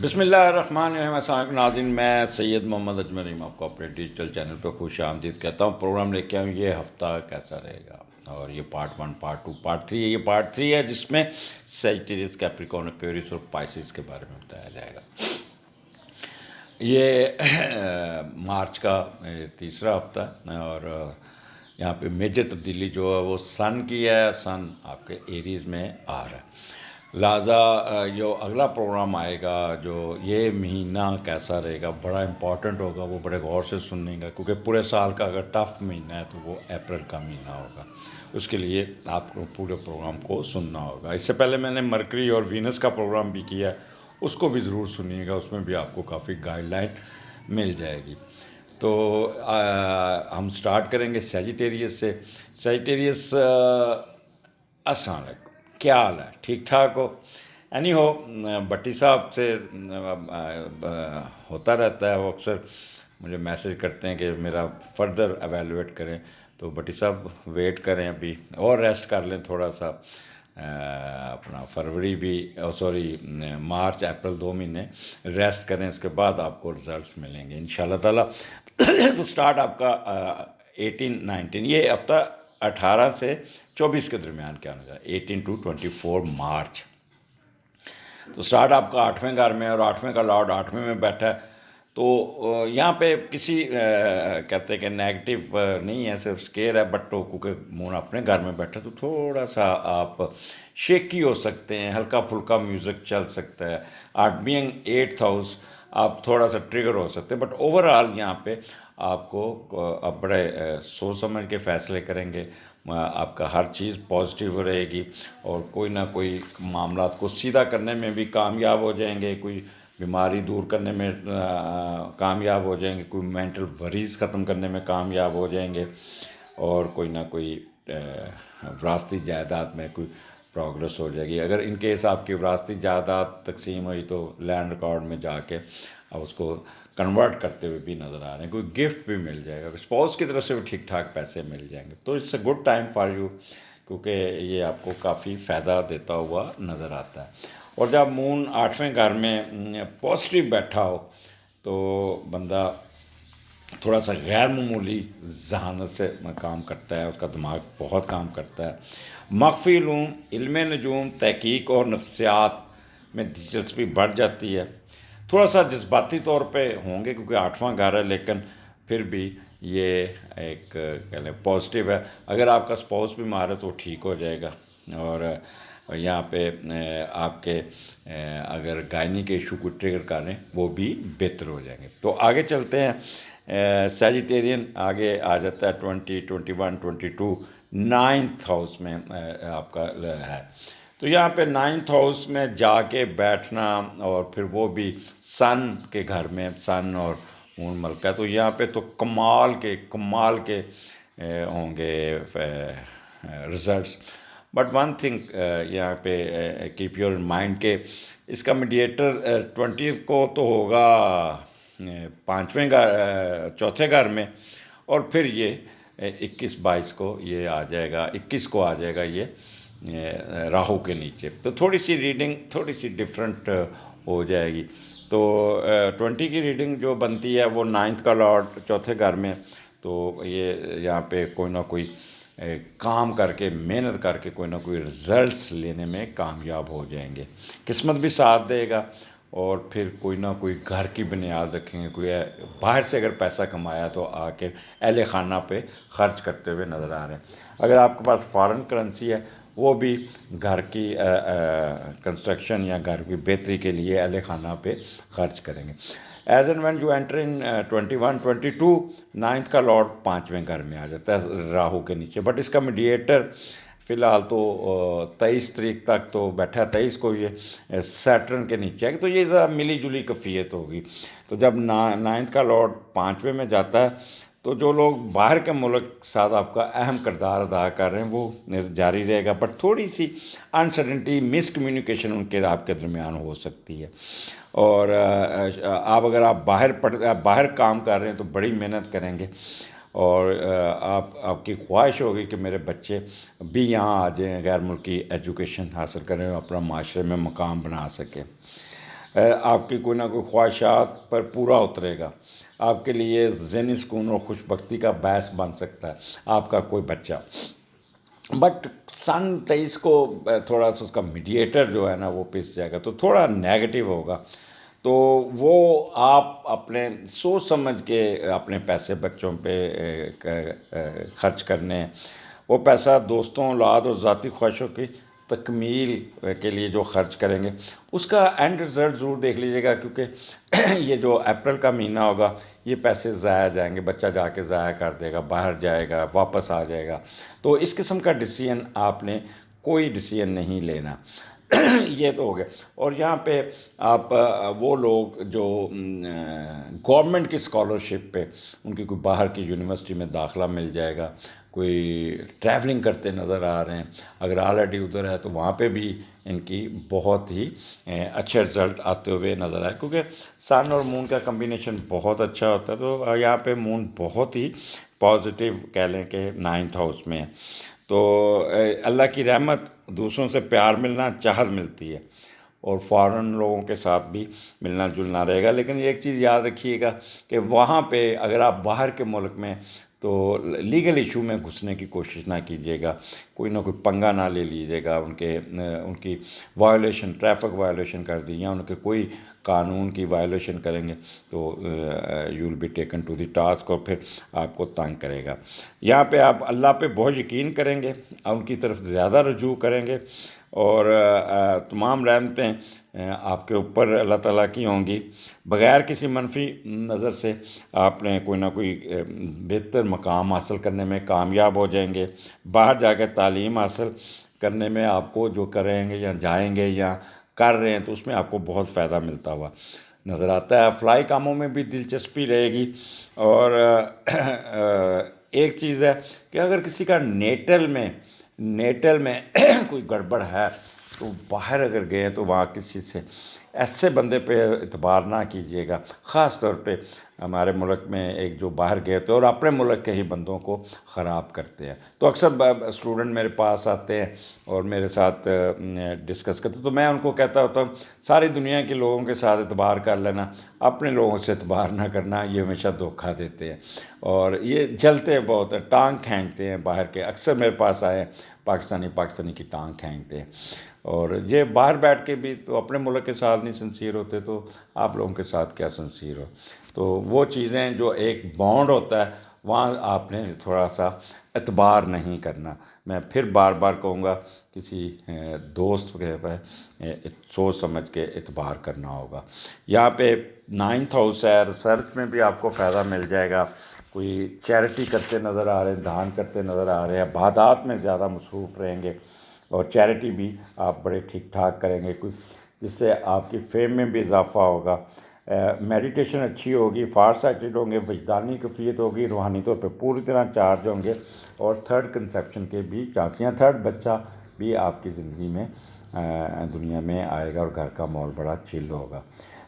بسم اللہ الرحمن الرحیم۔ السلام علیکم ناظرین، میں سید محمد اجمل رحیم آپ کو اپنے ڈیجیٹل چینل پہ خوش آمدید کہتا ہوں۔ پروگرام لے کے آؤں یہ ہفتہ کیسا رہے گا، اور یہ پارٹ 1 پارٹ 2 پارٹ 3 ہے۔ یہ پارٹ 3 ہے جس میں سیجیٹیریس، کیپریکارن، ایکویریس اور پائسس کے بارے میں بتایا جائے گا۔ یہ مارچ کا تیسرا ہفتہ ہے، اور یہاں پہ میجر تبدیلی جو ہے وہ سن کی ہے۔ سن آپ کے ایریز میں آ رہا ہے، لہٰذا جو اگلا پروگرام آئے گا، جو یہ مہینہ کیسا رہے گا، بڑا امپورٹنٹ ہوگا، وہ بڑے غور سے سننے گا، کیونکہ پورے سال کا اگر ٹف مہینہ ہے تو وہ اپریل کا مہینہ ہوگا۔ اس کے لیے آپ کو پورے پروگرام کو سننا ہوگا۔ اس سے پہلے میں نے مرکری اور وینس کا پروگرام بھی کیا ہے، اس کو بھی ضرور سنیے گا، اس میں بھی آپ کو کافی گائیڈ لائن مل جائے گی۔ تو ہم سٹارٹ کریں گے سیجیٹیریس سے۔ سیجیٹیریس، السلام علیکم، کیا حال ہے؟ ٹھیک ٹھاک ہو؟ اینی ہو، بٹی صاحب سے ہوتا رہتا ہے، وہ اکثر مجھے میسج کرتے ہیں کہ میرا فردر ایویلویٹ کریں، تو بٹی صاحب ویٹ کریں، ابھی اور ریسٹ کر لیں تھوڑا سا، اپنا فروری بھی مارچ اپریل 2 مہینے ریسٹ کریں، اس کے بعد آپ کو رزلٹس ملیں گے انشاءاللہ تعالیٰ۔ تو سٹارٹ آپ کا 18-19، یہ ہفتہ 18 سے 24 کے درمیان کیا ہونا چاہیے، 18 to 24 مارچ۔ تو سٹارٹ آپ کا 8ویں گھر میں، اور 8ویں کا لارڈ 8ویں میں بیٹھا ہے، تو یہاں پہ کسی کہتے ہیں کہ نیگیٹو نہیں ہے، صرف سکیئر ہے، بٹ کیونکہ مون اپنے گھر میں بیٹھا تو تھوڑا سا آپ شیکی ہو سکتے ہیں، ہلکا پھلکا میوزک چل سکتا ہے۔ 8 8th ہاؤس آپ تھوڑا سا ٹریگر ہو سکتے ہیں، بٹ اوور آل یہاں پہ آپ کو آپ بڑے سوچ سمجھ کے فیصلے کریں گے، آپ کا ہر چیز پازیٹیو رہے گی، اور کوئی نہ کوئی معاملات کو سیدھا کرنے میں بھی کامیاب ہو جائیں گے، کوئی بیماری دور کرنے میں کامیاب ہو جائیں گے، کوئی مینٹل وریز ختم کرنے میں کامیاب ہو جائیں گے، اور کوئی نہ کوئی وراثتی جائیداد میں کوئی پروگرس ہو جائے گی۔ اگر ان کیس آپ کی وراثتی جائیداد تقسیم ہوئی تو لینڈ ریکارڈ میں جا کے اب اس کو کنورٹ کرتے ہوئے بھی نظر آ رہے ہیں، کوئی گفٹ بھی مل جائے گا، اسپاؤس کی طرف سے بھی ٹھیک ٹھاک پیسے مل جائیں گے، تو it's a good time for you, کیونکہ یہ آپ کو کافی فائدہ دیتا ہوا نظر آتا ہے۔ اور جب مون 8ویں گھر میں پازیٹیو بیٹھا ہو تو بندہ تھوڑا سا غیر معمولی ذہانت سے کام کرتا ہے، اس کا دماغ بہت کام کرتا ہے۔ مخفی علوم، علم نجوم، تحقیق اور نفسیات میں دلچسپی بڑھ جاتی ہے۔ تھوڑا سا جذباتی طور پہ ہوں گے کیونکہ 8واں گھر ہے، لیکن پھر بھی یہ ایک کہہ لیں پازیٹیو ہے۔ اگر آپ کا اسپاؤس بھی مارے تو ٹھیک ہو جائے گا، اور یہاں پہ آپ کے اگر گائنی کے ایشو کو ٹریگر کریں وہ بھی بہتر ہو جائیں گے۔ تو آگے چلتے ہیں، سیجیٹیرین آگے آ جاتا ہے 20 21 22 9th ہاؤس میں آپ کا ہے، تو یہاں پہ 9th ہاؤس میں جا کے بیٹھنا، اور پھر وہ بھی سن کے گھر میں، سن اور مون ملکہ، تو یہاں پہ تو کمال کے ہوں گے رزلٹس۔ بٹ ون تھنگ یہاں پہ کیپ یور مائنڈ کہ اس کا میڈیٹر 20 کو تو ہوگا 5ویں گھر، چوتھے گھر میں، اور پھر یہ 21-22 کو یہ آ جائے گا، 21 کو آ جائے گا یہ راہو کے نیچے، تو تھوڑی سی ریڈنگ تھوڑی سی ڈفرینٹ ہو جائے گی۔ تو 20 کی ریڈنگ جو بنتی ہے وہ 9th کا لارڈ چوتھے گھر میں، تو یہ یہاں پہ کوئی نہ کوئی کام کر کے، محنت کر کے کوئی نہ کوئی رزلٹس لینے میں کامیاب ہو جائیں گے، قسمت بھی ساتھ دے گا، اور پھر کوئی نہ کوئی گھر کی بنیاد رکھیں گے، کوئی باہر سے اگر پیسہ کمایا تو آ کے اہل خانہ پہ خرچ کرتے ہوئے نظر آ رہے ہیں۔ اگر آپ کے پاس فارن کرنسی ہے وہ بھی گھر کی کنسٹرکشن یا گھر کی بہتری کے لیے اہل خانہ پہ خرچ کریں گے۔ As and when you enter in 21 22 9th کا لارڈ 5ویں گھر میں آ جاتا ہے راہو کے نیچے، بٹ اس کا میڈیٹر فی الحال تو 23 تاریخ تک تو بیٹھا ہے، 23 کو یہ سیٹرن کے نیچے ہے، تو یہ ذرا ملی جلی کیفیت ہوگی۔ تو جب 9th کا لارڈ 5ویں میں جاتا ہے تو جو لوگ باہر کے ملک ساتھ آپ کا اہم کردار ادا کر رہے ہیں وہ جاری رہے گا، بٹ تھوڑی سی انسرٹنٹی، مس کمیونیکیشن ان کے آپ کے درمیان ہو سکتی ہے۔ اور اگر آپ باہر کام کر رہے ہیں تو بڑی محنت کریں گے، اور آپ کی خواہش ہوگی کہ میرے بچے بھی یہاں آ جائیں، غیر ملکی ایجوکیشن حاصل کریں، اپنا معاشرے میں مقام بنا سکیں۔ آپ کی کوئی نہ کوئی خواہشات پر پورا اترے گا، آپ کے لیے ذہنی سکون اور خوش بختی کا باعث بن سکتا ہے آپ کا کوئی بچہ۔ بٹ سن 23 کو تھوڑا سا اس کا میڈیٹر جو ہے نا وہ پس جائے گا، تو تھوڑا نیگیٹو ہوگا، تو وہ آپ اپنے سوچ سمجھ کے اپنے پیسے بچوں پہ خرچ کرنے ہیں۔ وہ پیسہ دوستوں، اولاد اور ذاتی خواہشوں کی تکمیل کے لیے جو خرچ کریں گے اس کا اینڈ رزلٹ ضرور دیکھ لیجیے گا، کیونکہ یہ جو اپریل کا مہینہ ہوگا یہ پیسے ضائع جائیں گے، بچہ جا کے ضائع کر دے گا، باہر جائے گا، واپس آ جائے گا۔ تو اس قسم کا ڈیسیژن آپ نے کوئی ڈیسیژن نہیں لینا۔ یہ تو ہو گیا۔ اور یہاں پہ آپ وہ لوگ جو گورنمنٹ کی اسکالرشپ پہ ان کی کوئی باہر کی یونیورسٹی میں داخلہ مل جائے گا، کوئی ٹریولنگ کرتے نظر آ رہے ہیں، اگر آلریڈی ادھر ہے تو وہاں پہ بھی ان کی بہت ہی اچھے رزلٹ آتے ہوئے نظر آئے، کیونکہ سن اور مون کا کمبینیشن بہت اچھا ہوتا ہے۔ تو یہاں پہ مون بہت ہی پازیٹیو کہہ لیں کہ 9th ہاؤس میں ہے، تو اللہ کی رحمت، دوسروں سے پیار ملنا، چاہت ملتی ہے، اور فارن لوگوں کے ساتھ بھی ملنا جلنا رہے گا۔ لیکن ایک چیز یاد رکھیے گا کہ وہاں پہ اگر آپ باہر کے ملک میں تو لیگل ایشو میں گھسنے کی کوشش نہ کیجیے گا، کوئی نہ کوئی پنگا نہ لے لیجیے گا، ان کی وائلیشن، ٹریفک وائلیشن کر دی یا ان کے کوئی قانون کی وائلیشن کریں گے تو you will be taken to the task, اور پھر آپ کو تنگ کرے گا۔ یہاں پہ آپ اللہ پہ بہت یقین کریں گے، ان کی طرف زیادہ رجوع کریں گے، اور تمام رحمتیں آپ کے اوپر اللہ تعالیٰ کی ہوں گی۔ بغیر کسی منفی نظر سے آپ نے کوئی نہ کوئی بہتر مقام حاصل کرنے میں کامیاب ہو جائیں گے۔ باہر جا کے تعلیم حاصل کرنے میں آپ کو جو کریں گے یا جائیں گے یا کر رہے ہیں تو اس میں آپ کو بہت فائدہ ملتا ہوا نظر آتا ہے۔ فلائی کاموں میں بھی دلچسپی رہے گی۔ اور ایک چیز ہے کہ اگر کسی کا نیٹل میں کوئی گڑبڑ ہے تو باہر اگر گئے تو وہاں کسی سے ایسے بندے پہ اعتبار نہ کیجیے گا، خاص طور پہ ہمارے ملک میں ایک جو باہر گئے تھے اور اپنے ملک کے ہی بندوں کو خراب کرتے ہیں۔ تو اکثر اسٹوڈنٹ میرے پاس آتے ہیں اور میرے ساتھ ڈسکس کرتے، تو میں ان کو کہتا ہوتا ہوں ساری دنیا کے لوگوں کے ساتھ اعتبار کر لینا، اپنے لوگوں سے اعتبار نہ کرنا، یہ ہمیشہ دھوکہ دیتے ہیں اور یہ جلتے بہت ہیں، ٹانگ کھینچتے ہیں باہر کے۔ اکثر میرے پاس آئے پاکستانی کی ٹانگ کھینچتے ہیں، اور یہ باہر بیٹھ کے بھی تو اپنے ملک کے ساتھ نہیں سنسیئر ہوتے، تو آپ لوگوں کے ساتھ کیا سنسیئر ہو۔ تو وہ چیزیں جو ایک بانڈ ہوتا ہے وہاں آپ نے تھوڑا سا اعتبار نہیں کرنا۔ میں پھر بار بار کہوں گا کسی دوست کے سوچ سمجھ کے اعتبار کرنا ہوگا۔ یہاں پہ 9th ہاؤس ہے، ریسرچ میں بھی آپ کو فائدہ مل جائے گا، کوئی چیریٹی کرتے نظر آ رہے ہیں، دان کرتے نظر آ رہے ہیں، عبادات میں زیادہ مصروف رہیں گے، اور چیریٹی بھی آپ بڑے ٹھیک ٹھاک کریں گے، جس سے آپ کی فیم میں بھی اضافہ ہوگا۔ میڈیٹیشن اچھی ہوگی، فار سائٹڈ ہوں گے، وجدانی کیفیت ہوگی، روحانی طور پہ پوری طرح چارج ہوں گے، اور تھرڈ کنسیپشن کے بھی چانس ہیں، تھرڈ بچہ بھی آپ کی زندگی میں دنیا میں آئے گا، اور گھر کا ماحول بڑا چل ہوگا۔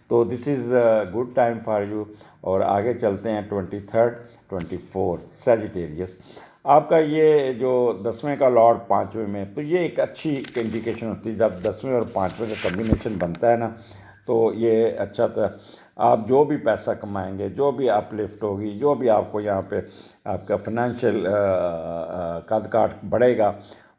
تو this is good time for you. اور آگے چلتے ہیں 23rd 24 سیجیٹیریس۔ آپ کا یہ جو 10ویں کا لارڈ 5ویں میں، تو یہ ایک اچھی انڈیکیشن ہوتی ہے جب 10ویں اور 5ویں کا کمبینیشن بنتا ہے نا، تو یہ اچھا تھا۔ آپ جو بھی پیسہ کمائیں گے، جو بھی اپ لفٹ ہوگی، جو بھی آپ کو یہاں پہ آپ کا فنانشیل قد کاٹ بڑھے گا،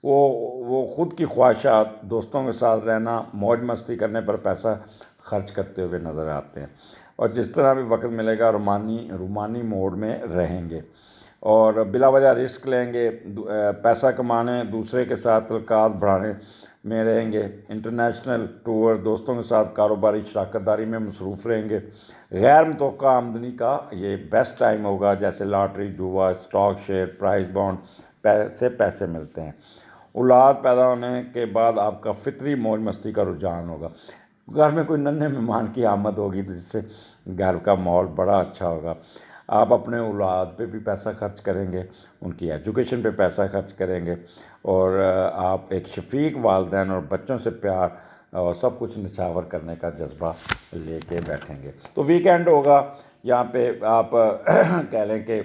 وہ خود کی خواہشات، دوستوں کے ساتھ رہنا، موج مستی کرنے پر پیسہ خرچ کرتے ہوئے نظر آتے ہیں، اور جس طرح بھی وقت ملے گا رومانی موڈ میں رہیں گے، اور بلا وجہ رسک لیں گے، پیسہ کمانے، دوسرے کے ساتھ تعلقات بڑھانے میں رہیں گے، انٹرنیشنل ٹور، دوستوں کے ساتھ کاروباری شراکت داری میں مصروف رہیں گے۔ غیر متوقع آمدنی کا یہ بیسٹ ٹائم ہوگا، جیسے لاٹری، جوا، اسٹاک، شیئر، پرائز بانڈ سے پیسے ملتے ہیں۔ اولاد پیدا ہونے کے بعد آپ کا فطری موج مستی کا رجحان ہوگا، گھر میں کوئی ننھے مہمان کی آمد ہوگی تو جس سے گھر کا ماحول بڑا اچھا ہوگا۔ آپ اپنے اولاد پہ بھی پیسہ خرچ کریں گے، ان کی ایجوکیشن پہ پیسہ خرچ کریں گے، اور آپ ایک شفیق والدین اور بچوں سے پیار اور سب کچھ نچھاور کرنے کا جذبہ لے کے بیٹھیں گے۔ تو ویکینڈ ہوگا، یہاں پہ آپ کہہ لیں کہ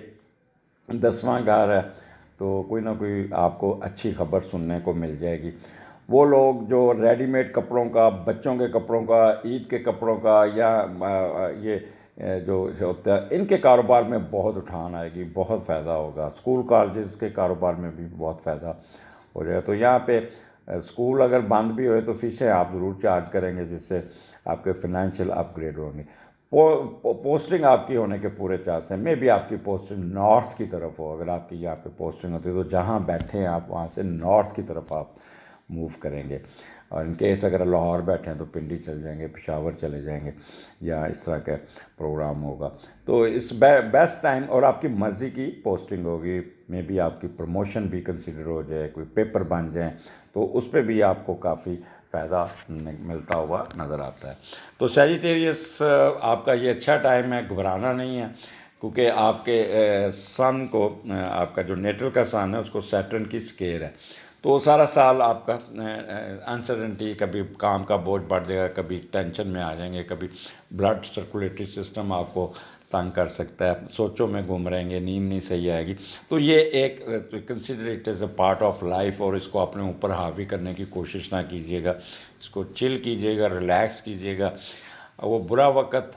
10واں گھر ہے، تو کوئی نہ کوئی آپ کو اچھی خبر سننے کو مل جائے گی، وہ لوگ جو ریڈی میڈ کپڑوں کا، بچوں کے کپڑوں کا، عید کے کپڑوں کا، یا یہ جو ہوتا ہے ان کے کاروبار میں بہت اٹھان آئے گی، بہت فائدہ ہوگا. اسکول کالجز کے کاروبار میں بھی بہت فائدہ ہو جائے گا. تو یہاں پہ اسکول اگر بند بھی ہوئے تو فیسیں آپ ضرور چارج کریں گے، جس سے آپ کے فنانشیل اپ گریڈ ہوں گے. پوسٹنگ آپ کی ہونے کے پورے چانس ہیں. میں بھی آپ کی پوسٹنگ نارتھ کی طرف ہو. اگر آپ کی یہاں پہ پوسٹنگ ہوتی ہے تو جہاں بیٹھے ہیں آپ وہاں سے نارتھ کی طرف آپ موو کریں گے. اور ان کیس اگر لاہور بیٹھے ہیں تو پنڈی چل جائیں گے، پشاور چلے جائیں گے، یا اس طرح کا پروگرام ہوگا. تو اس بیسٹ ٹائم، اور آپ کی مرضی کی پوسٹنگ ہوگی. میں بھی آپ کی پروموشن بھی کنسیڈر ہو جائے، کوئی پیپر بن جائیں تو اس پہ بھی آپ کو کافی فائدہ ملتا ہوا نظر آتا ہے. تو سیجیٹیریس آپ کا یہ اچھا ٹائم ہے، گھبرانا نہیں ہے، کیونکہ آپ کے سن کو، آپ کا جو نیٹل کا سن ہے اس کو سیٹرن کی سکیئر ہے. تو سارا سال آپ کا انسرٹنٹی، کبھی کام کا بوجھ بڑھ جائے گا، کبھی ٹینشن میں آ جائیں گے، کبھی بلڈ سرکولیٹری سسٹم آپ کو تنگ کر سکتا ہے، سوچوں میں گم رہیں گے، نیند نہیں صحیح آئے گی. تو یہ ایک consider it as a part of life, اور اس کو اپنے اوپر حاوی کرنے کی کوشش نہ کیجیے گا. اس کو چل کیجیے گا، ریلیکس کیجیے گا. وہ برا وقت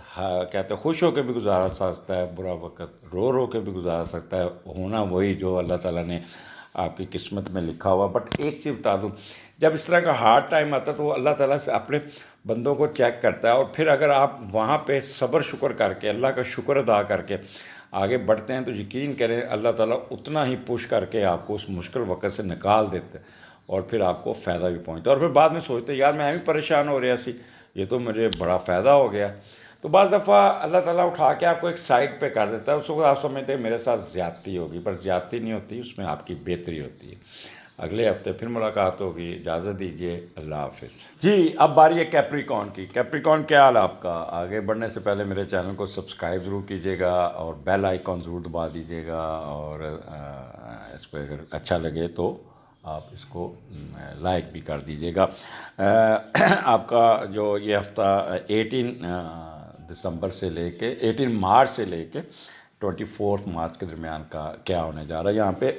کہتے ہیں خوش ہو کے بھی گزارا سکتا ہے، برا وقت رو رو کے بھی گزارا سکتا ہے. ہونا وہی جو اللہ تعالیٰ نے آپ کی قسمت میں لکھا ہوا. بٹ ایک چیز بتا دوں، جب اس طرح کا ہارڈ ٹائم آتا ہے تو وہ اللہ تعالیٰ سے اپنے بندوں کو چیک کرتا ہے. اور پھر اگر آپ وہاں پہ صبر شکر کر کے، اللہ کا شکر ادا کر کے آگے بڑھتے ہیں تو یقین کریں اللہ تعالیٰ اتنا ہی پش کر کے آپ کو اس مشکل وقت سے نکال دیتے ہیں، اور پھر آپ کو فائدہ بھی پہنچتا ہے. اور پھر بعد میں سوچتے ہیں یار میں بھی پریشان ہو رہا سی، یہ تو مجھے بڑا فائدہ ہو گیا. تو بعض دفعہ اللہ تعالیٰ اٹھا کے آپ کو ایک سائڈ پہ کر دیتا ہے. اس وقت آپ سمجھتے ہیں میرے ساتھ زیادتی ہوگی، پر زیادتی نہیں ہوتی، اس میں آپ کی بہتری ہوتی ہے. اگلے ہفتے پھر ملاقات ہوگی. اجازت دیجیے، اللہ حافظ. جی اب باری ہے کیپریکون کی. کیپریکون کیا حال آپ کا؟ آگے بڑھنے سے پہلے میرے چینل کو سبسکرائب ضرور کیجیے گا، اور بیل آئیکن ضرور دبا دیجیے گا. اور اس پہ اگر اچھا لگے تو آپ اس کو لائک بھی کر دیجیے گا. آپ کا جو یہ ہفتہ 18 دسمبر سے لے کے 18 مارچ سے لے کے 24 مارچ کے درمیان کا کیا ہونے جا رہا ہے. یہاں پہ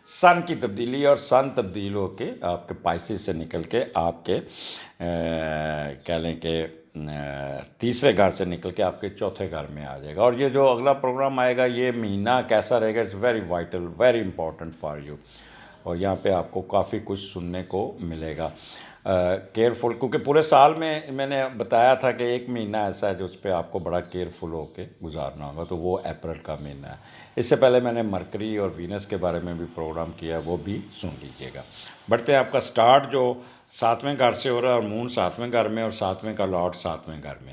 سن کی تبدیلی، اور سن تبدیل ہو کے آپ کے پائسس سے نکل کے آپ کے کہہ لیں کہ تیسرے گھر سے نکل کے آپ کے چوتھے گھر میں آ جائے گا. اور یہ جو اگلا پروگرام آئے گا، یہ مہینہ کیسا رہے گا، it's very vital, very important for you. اور یہاں پہ آپ کو کافی کچھ سننے کو ملے گا. کیئرفل، کیونکہ پورے سال میں نے بتایا تھا کہ ایک مہینہ ایسا ہے جو اس پہ آپ کو بڑا کیئرفل ہو کے گزارنا ہوگا، تو وہ اپریل کا مہینہ ہے. اس سے پہلے میں نے مرکری اور وینس کے بارے میں بھی پروگرام کیا، وہ بھی سن لیجیے گا. بڑھتے ہیں، آپ کا سٹارٹ جو 7ویں گھر سے ہو رہا ہے، اور مون 7ویں گھر میں، اور 7ویں کا لارڈ 7ویں گھر میں.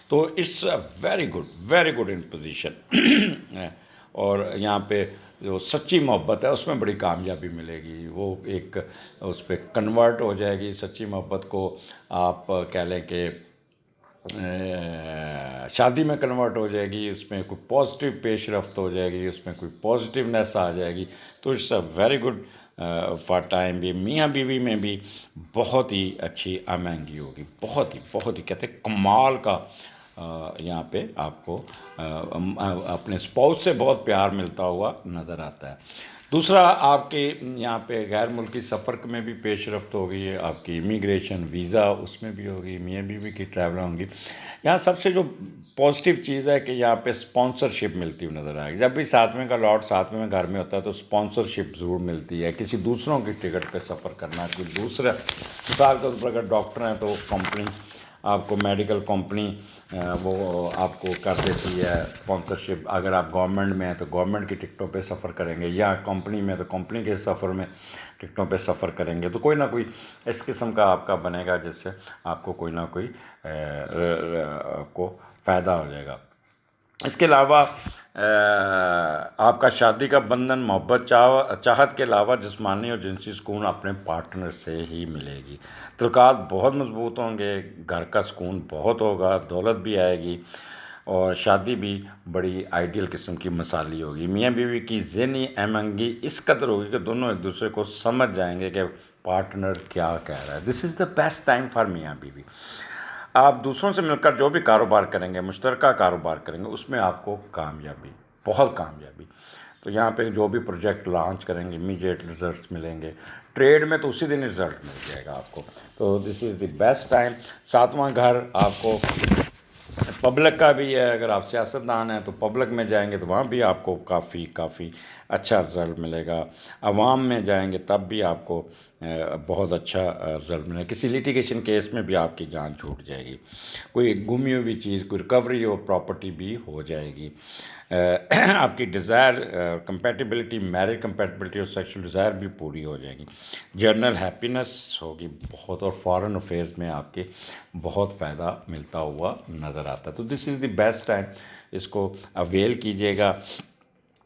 تو it's very good in position. اور یہاں پہ جو سچی محبت ہے اس میں بڑی کامیابی ملے گی. وہ ایک اس پہ کنورٹ ہو جائے گی. سچی محبت کو آپ کہہ لیں کہ شادی میں کنورٹ ہو جائے گی. اس میں کوئی پازیٹیو پیش رفت ہو جائے گی، اس میں کوئی پازیٹیونیس آ جائے گی. تو it's a very good for time. بھی میاں بیوی میں بھی بہت ہی اچھی آمہنگی ہوگی، بہت ہی کہتے ہیں کمال کا. یہاں پہ آپ کو اپنے اسپاؤس سے بہت پیار ملتا ہوا نظر آتا ہے. دوسرا، آپ کے یہاں پہ غیر ملکی سفر میں بھی پیش رفت ہوگی. آپ کی امیگریشن ویزا اس میں بھی ہوگی. میاں بیوی کی ٹریول ہوں گی. یہاں سب سے جو پازیٹیو چیز ہے کہ یہاں پہ اسپانسرشپ ملتی ہوئی نظر آئے گی. جب بھی 7ویں کا لارڈ 7ویں گھر میں ہوتا ہے تو اسپانسرشپ ضرور ملتی ہے. کسی دوسروں کی ٹکٹ پہ سفر کرنا، کوئی دوسرا، مثال کے طور پر اگر ڈاکٹر ہیں تو کمپنی آپ کو، میڈیکل کمپنی وہ آپ کو کر دیتی ہے اسپانسرشپ. اگر آپ گورنمنٹ میں ہیں تو گورنمنٹ کی ٹکٹوں پہ سفر کریں گے، یا کمپنی میں تو کمپنی کے سفر میں ٹکٹوں پہ سفر کریں گے. تو کوئی نہ کوئی اس قسم کا آپ کا بنے گا جس سے آپ کو کوئی نہ کوئی کو فائدہ ہو جائے گا. اس کے علاوہ آپ کا شادی کا بندھن محبت چاہت کے علاوہ جسمانی اور جنسی سکون اپنے پارٹنر سے ہی ملے گی. تعلقات بہت مضبوط ہوں گے، گھر کا سکون بہت ہوگا، دولت بھی آئے گی، اور شادی بھی بڑی آئیڈیل قسم کی مثالی ہوگی. میاں بیوی کی ذہنی ہم آہنگی اس قدر ہوگی کہ دونوں ایک دوسرے کو سمجھ جائیں گے کہ پارٹنر کیا کہہ رہا ہے. دس از دا بیسٹ ٹائم فار میاں بیوی. آپ دوسروں سے مل کر جو بھی کاروبار کریں گے، مشترکہ کاروبار کریں گے، اس میں آپ کو کامیابی، بہت کامیابی. تو یہاں پہ جو بھی پروجیکٹ لانچ کریں گے امیجیٹ ریزلٹس ملیں گے. ٹریڈ میں تو اسی دن رزلٹ مل جائے گا آپ کو. تو this is the best time. 7واں گھر آپ کو پبلک کا بھی ہے. اگر آپ سیاستدان ہیں تو پبلک میں جائیں گے تو وہاں بھی آپ کو کافی اچھا رزلٹ ملے گا. عوام میں جائیں گے تب بھی آپ کو بہت اچھا رزلٹ ملے گا. کسی لیٹیگیشن کیس میں بھی آپ کی جان چھوٹ جائے گی. کوئی گمی ہوئی چیز، کوئی ریکوری ہو پراپرٹی بھی ہو جائے گی. آپ کی ڈیزائر کمپیٹیبلٹی، میرج کمپیٹیبلٹی اور سیکشل ڈیزائر بھی پوری ہو جائے گی. جنرل ہیپینس ہوگی بہت، اور فارن افیئرز میں آپ کے بہت فائدہ ملتا ہوا نظر آتا ہے. تو this is the best time. اس کو اویل کیجیے گا.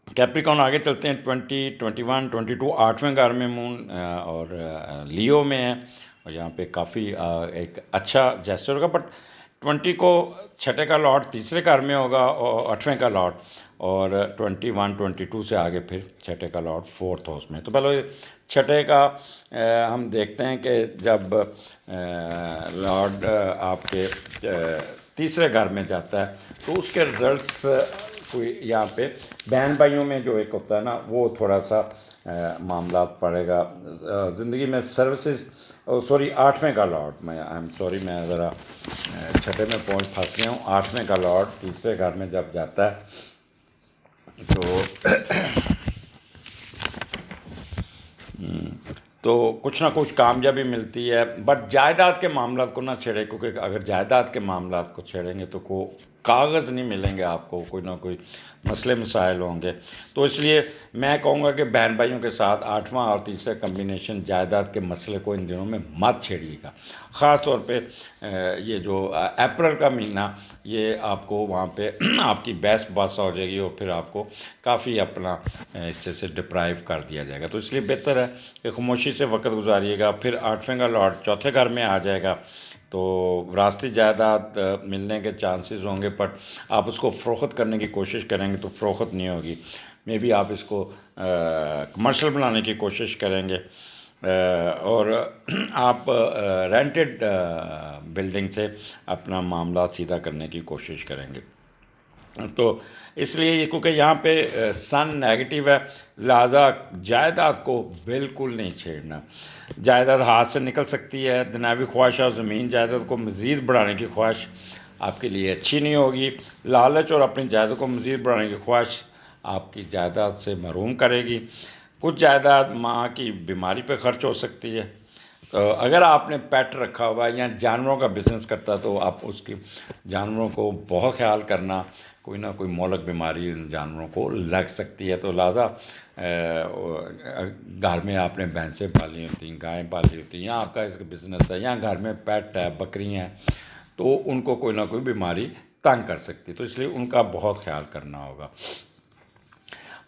کیپریکون آگے چلتے ہیں. 20، 21، 22 8ویں گھر میں مون اور لیو میں ہے، اور یہاں پہ کافی ایک اچھا جیسچر ہوگا. بٹ 20 کو چھٹے کا لاٹ تیسرے گھر میں ہوگا اور 8ویں کا لاٹ، اور 21، 22 سے آگے پھر چھٹے کا لاٹ 4تھ ہاؤس میں. تو پہلے چھٹے کا ہم دیکھتے ہیں کہ جب لاٹ آپ کے تیسرے گھر میں جاتا ہے تو اس کے رزلٹس کوئی یہاں پہ بہن بھائیوں میں جو ایک ہوتا ہے نا، وہ تھوڑا سا معاملات پڑے گا زندگی میں. سروسز، سوری 8ویں کا لاٹ، میں آئی ایم سوری، میں ذرا چھٹے میں پھنس گیا ہوں. 8ویں کا لاٹ تیسرے گھر میں جب جاتا ہے تو کچھ نہ کچھ کامیابی ملتی ہے. بٹ جائیداد کے معاملات کو نہ چھیڑے، کیونکہ اگر جائیداد کے معاملات کو چھیڑیں گے تو کاغذ نہیں ملیں گے آپ کو، کوئی نہ کوئی مسئلے مسائل ہوں گے. تو اس لیے میں کہوں گا کہ بہن بھائیوں کے ساتھ 8واں اور تیسرا کمبینیشن جائیداد کے مسئلے کو ان دنوں میں مت چھیڑیے گا. خاص طور پہ یہ جو اپریل کا مہینہ، یہ آپ کو وہاں پہ آپ کی بحث باسا ہو جائے گی، اور پھر آپ کو کافی اپنا حصے سے ڈپرائیو کر دیا جائے گا. تو اس لیے بہتر ہے کہ خاموشی سے وقت گزاریے گا. پھر 8ویں کا لاٹ چوتھے گھر میں آ جائے گا تو وراثتی جائیداد ملنے کے چانسز ہوں گے. بٹ آپ اس کو فروخت کرنے کی کوشش کریں گے تو فروخت نہیں ہوگی. مے بی آپ اس کو کمرشل بنانے کی کوشش کریں گے، اور آپ رینٹڈ بلڈنگ سے اپنا معاملات سیدھا کرنے کی کوشش کریں گے. تو اس لیے کیونکہ یہاں پہ سن نیگیٹو ہے، لہٰذا جائیداد کو بالکل نہیں چھیڑنا. جائیداد ہاتھ سے نکل سکتی ہے. دنیاوی خواہش اور زمین جائیداد کو مزید بڑھانے کی خواہش آپ کے لیے اچھی نہیں ہوگی. لالچ اور اپنی جائیداد کو مزید بڑھانے کی خواہش آپ کی جائیداد سے محروم کرے گی. کچھ جائیداد ماں کی بیماری پہ خرچ ہو سکتی ہے. اگر آپ نے پیٹ رکھا ہوا ہے یا جانوروں کا بزنس کرتا ہے تو آپ اس کی جانوروں کو بہت خیال کرنا. کوئی نہ کوئی مہلک بیماری ان جانوروں کو لگ سکتی ہے. تو لہٰذا گھر میں آپ نے بھینسیں پالی ہوتی ہیں، گائیں پالی ہوتی ہیں، یا آپ کا اس کا بزنس ہے، یا گھر میں پیٹ ہے، بکریاں ہیں، تو ان کو کوئی نہ کوئی بیماری تنگ کر سکتی. تو اس لیے ان کا بہت خیال کرنا ہوگا.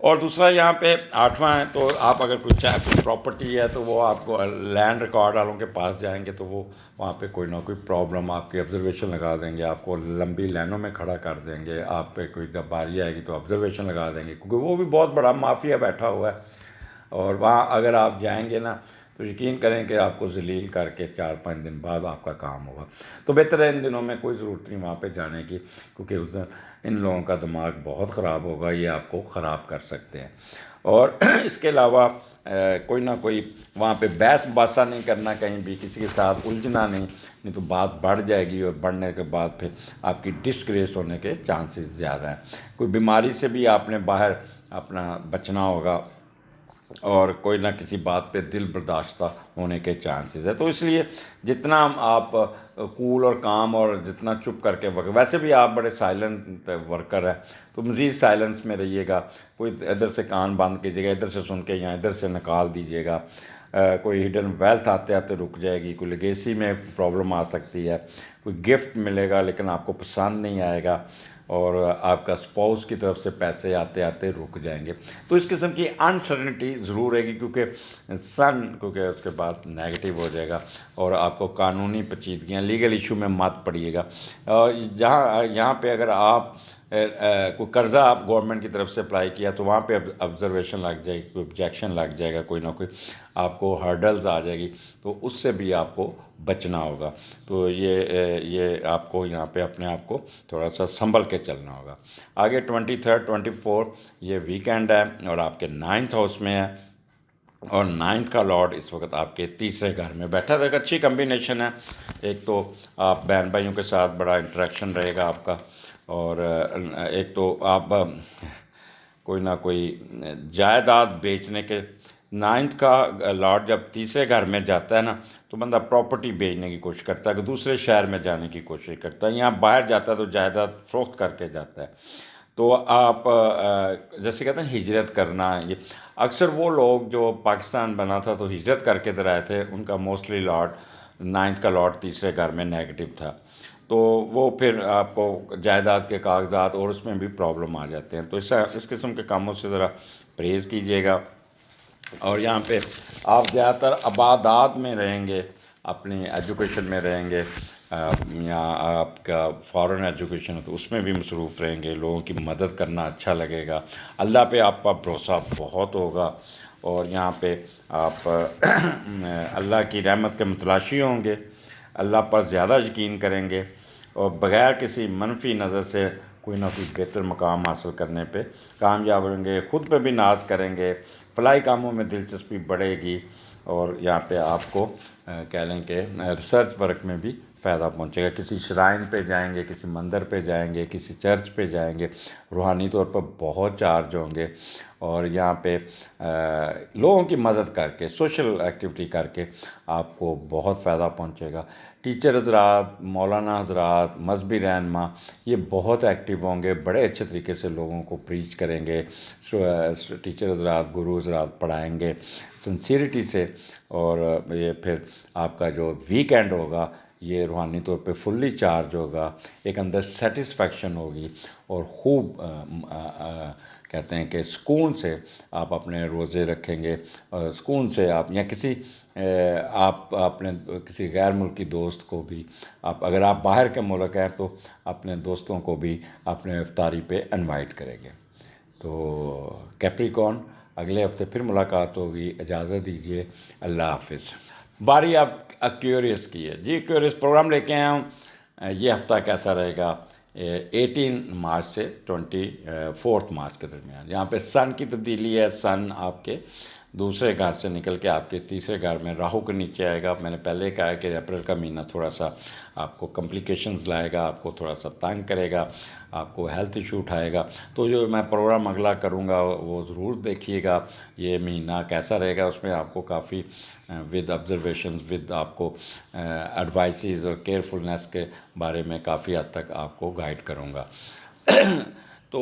اور دوسرا یہاں پہ 8واں ہے تو آپ اگر کوئی پراپرٹی ہے تو وہ آپ کو لینڈ ریکارڈ والوں کے پاس جائیں گے تو وہ وہاں پہ کوئی نہ کوئی پرابلم آپ کی آبزرویشن لگا دیں گے، آپ کو لمبی لائنوں میں کھڑا کر دیں گے. آپ پہ کوئی باری آئے گی تو آبزرویشن لگا دیں گے، کیونکہ وہ بھی بہت بڑا مافیا بیٹھا ہوا ہے. اور وہاں اگر آپ جائیں گے نا تو یقین کریں کہ آپ کو ذلیل کر کے 4-5 دن بعد آپ کا کام ہوگا. تو بہتر ہے ان دنوں میں کوئی ضرورت نہیں وہاں پہ جانے کی، کیونکہ ان لوگوں کا دماغ بہت خراب ہوگا، یہ آپ کو خراب کر سکتے ہیں. اور اس کے علاوہ کوئی نہ کوئی وہاں پہ بحث باسا نہیں کرنا، کہیں بھی کسی کے ساتھ الجھنا نہیں تو بات بڑھ جائے گی، اور بڑھنے کے بعد پھر آپ کی ڈسگریس ہونے کے چانسز زیادہ ہیں. کوئی بیماری سے بھی آپ نے باہر اپنا بچنا ہوگا، اور کوئی نہ کسی بات پہ دل برداشتہ ہونے کے چانسز ہے. تو اس لیے جتنا آپ کول اور کام اور جتنا چپ کر کے ویسے بھی آپ بڑے سائلنٹ ورکر ہیں تو مزید سائلنس میں رہیے گا. کوئی ادھر سے کان بند کیجیے گا، ادھر سے سن کے یا ادھر سے نکال دیجیے گا. کوئی ہڈن ویلتھ آتے آتے رک جائے گی. کوئی لیگیسی میں پرابلم آ سکتی ہے. کوئی گفٹ ملے گا لیکن آپ کو پسند نہیں آئے گا، اور آپ کا اسپاؤس کی طرف سے پیسے آتے آتے رک جائیں گے. تو اس قسم کی انسرٹنٹی ضرور رہے گی، کیونکہ اس کے بعد نیگیٹو ہو جائے گا، اور آپ کو قانونی پیچیدگیاں لیگل ایشو میں مت پڑیے گا. یہاں پہ اگر آپ کوئی قرضہ آپ گورنمنٹ کی طرف سے اپلائی کیا تو وہاں پہ آبزرویشن لگ جائے گی، کوئی آبجیکشن لگ جائے گا، کوئی نہ کوئی آپ کو ہرڈلز آ جائے گی، تو اس سے بھی آپ کو بچنا ہوگا. تو یہ آپ کو یہاں پہ اپنے آپ کو تھوڑا سا سنبھل کے چلنا ہوگا. آگے 23 24 یہ ویکینڈ ہے اور آپ کے 9th ہاؤس میں ہے، اور 9th کا لارڈ اس وقت آپ کے تیسرے گھر میں بیٹھا ہے. ایک اچھی کمبینیشن ہے. ایک تو آپ بہن بھائیوں کے ساتھ بڑا انٹریکشن رہے گا آپ کا، اور ایک تو آپ کوئی نہ کوئی جائیداد بیچنے کے. 9th کا لارڈ جب تیسرے گھر میں جاتا ہے نا تو بندہ پراپرٹی بیچنے کی کوشش کرتا ہے، کہ دوسرے شہر میں جانے کی کوشش کرتا ہے، یہاں باہر جاتا ہے تو جائیداد فروخت کر کے جاتا ہے. تو آپ جیسے کہتے ہیں ہجرت کرنا، یہ اکثر وہ لوگ جو پاکستان بنا تھا تو ہجرت کر کے ادھر آئے تھے، ان کا موسٹلی لارڈ 9th کا لارڈ تیسرے گھر میں نیگیٹو تھا، تو وہ پھر آپ کو جائیداد کے کاغذات اور اس میں بھی پرابلم آ جاتے ہیں. تو اس قسم کے کاموں سے ذرا پرہیز کیجیے گا. اور یہاں پہ آپ زیادہ تر عبادات میں رہیں گے، اپنی ایجوکیشن میں رہیں گے، یا آپ کا فارن ایجوکیشن ہے تو اس میں بھی مصروف رہیں گے. لوگوں کی مدد کرنا اچھا لگے گا. اللہ پہ آپ کا بھروسہ بہت ہوگا، اور یہاں پہ آپ اللہ کی رحمت کے متلاشی ہوں گے، اللہ پر زیادہ یقین کریں گے، اور بغیر کسی منفی نظر سے کوئی نہ کوئی بہتر مقام حاصل کرنے پہ کامیاب ہوں گے. خود پہ بھی ناز کریں گے، فلاحی کاموں میں دلچسپی بڑھے گی، اور یہاں پہ آپ کو کہہ لیں کہ ریسرچ ورک میں بھی فائدہ پہنچے گا. کسی شرائن پہ جائیں گے، کسی مندر پہ جائیں گے، کسی چرچ پہ جائیں گے، روحانی طور پر بہت چارج ہوں گے. اور یہاں پہ لوگوں کی مدد کر کے، سوشل ایکٹیویٹی کر کے آپ کو بہت فائدہ پہنچے گا. ٹیچر حضرات، مولانا حضرات، مذہبی رہنما یہ بہت ایکٹیو ہوں گے، بڑے اچھے طریقے سے لوگوں کو پریچ کریں گے. ٹیچر حضرات، گرو حضرات پڑھائیں گے سنسیریٹی سے. اور یہ پھر آپ کا جو ویک اینڈ ہوگا یہ روحانی طور پہ فلی چارج ہوگا، ایک اندر سیٹسفیکشن ہوگی، اور خوب کہتے ہیں کہ سکون سے آپ اپنے روزے رکھیں گے، اور سکون سے آپ یا کسی آپ اپنے کسی غیر ملکی دوست کو بھی، اگر آپ باہر کے ملک ہیں تو اپنے دوستوں کو بھی اپنے افطاری پہ انوائٹ کریں گے. تو کیپریکون، اگلے ہفتے پھر ملاقات ہوگی. اجازت دیجیے، اللہ حافظ. باری آپ ایکویریس کی ہے جی. ایکویریس پروگرام لے کے آیا ہوں. یہ ہفتہ کیسا رہے گا؟ 18 مارچ سے 24 مارچ کے درمیان. یہاں پہ سن کی تبدیلی ہے. سن آپ کے دوسرے گھر سے نکل کے آپ کے تیسرے گھر میں راہو کے نیچے آئے گا. میں نے پہلے کہا ہے کہ اپریل کا مہینہ تھوڑا سا آپ کو کمپلیکیشنز لائے گا، آپ کو تھوڑا سا تنگ کرے گا، آپ کو ہیلتھ ایشو اٹھائے گا. تو جو میں پروگرام اگلا کروں گا وہ ضرور دیکھیے گا. یہ مہینہ کیسا رہے گا، اس میں آپ کو کافی ود آبزرویشنز، ود آپ کو ایڈوائسز اور کیئرفلنس کے بارے میں کافی حد تک آپ کو گائیڈ کروں گا. تو